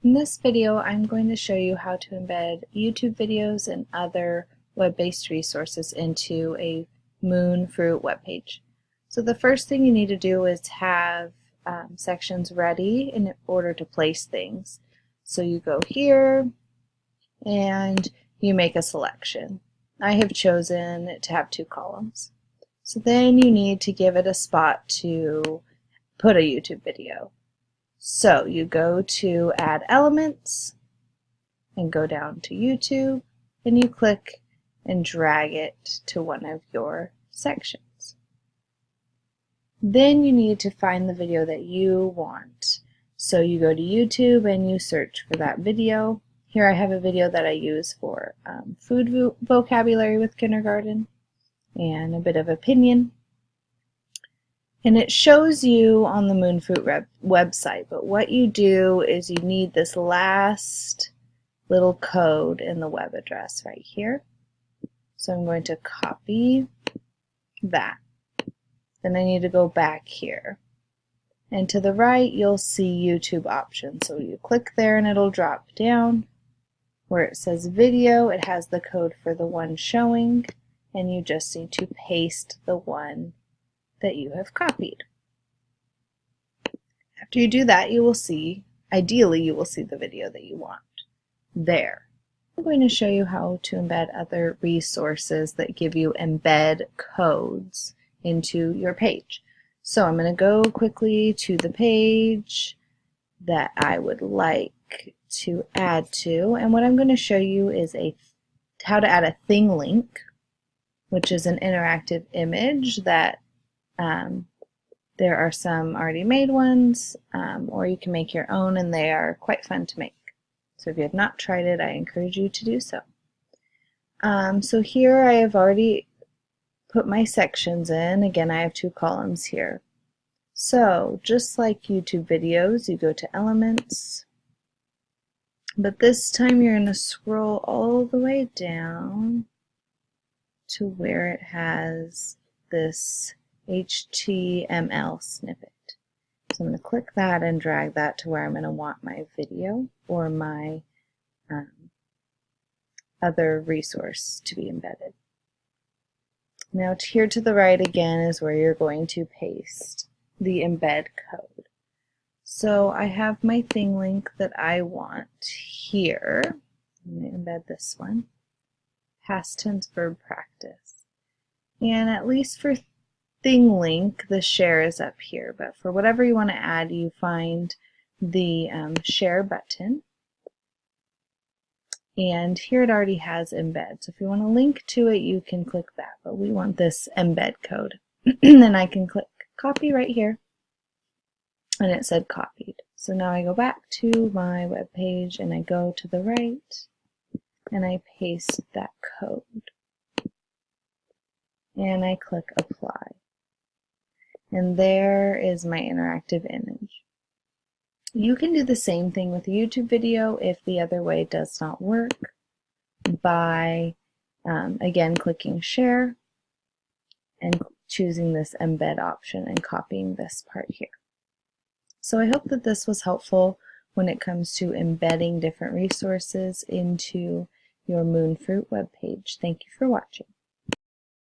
In this video, I'm going to show you how to embed YouTube videos and other web-based resources into a MoonFruit web page. So the first thing you need to do is have sections ready in order to place things. So you go here and you make a selection. I have chosen to have 2 columns. So then you need to give it a spot to put a YouTube video. So you go to Add Elements and go down to YouTube and you click and drag it to one of your sections. Then you need to find the video that you want. So you go to YouTube and you search for that video. Here I have a video that I use for food vocabulary with kindergarten and a bit of opinion. And it shows you on the MoonFruit website, but what you do is you need this last little code in the web address right here. So I'm going to copy that. Then I need to go back here. And to the right, you'll see YouTube options. So you click there and it'll drop down. Where it says video, it has the code for the one showing, and you just need to paste the one that you have copied. After you do that, you will see, ideally you will see the video that you want there. I'm going to show you how to embed other resources that give you embed codes into your page. So I'm going to go quickly to the page that I would like to add to, and what I'm going to show you is how to add a thing link, which is an interactive image that there are some already made ones, or you can make your own, and they are quite fun to make. So if you have not tried it, I encourage you to do so. So here I have already put my sections in. Again, I have 2 columns here. So just like YouTube videos, you go to Elements, but this time you're going to scroll all the way down to where it has this HTML snippet. So I'm going to click that and drag that to where I'm going to want my video or my other resource to be embedded. Now here to the right again is where you're going to paste the embed code. So I have my thing link that I want here. I'm going to embed this one. Past tense verb practice. And at least for thing link, the share is up here, but for whatever you want to add, you find the share button, and here it already has embed. So if you want to link to it, you can click that, but we want this embed code. Then I can click copy right here, and it said copied. So now I go back to my web page and I go to the right and I paste that code and I click apply. And there is my interactive image. You can do the same thing with a YouTube video if the other way does not work by, again, clicking share and choosing this embed option and copying this part here. So I hope that this was helpful when it comes to embedding different resources into your MoonFruit webpage. Thank you for watching.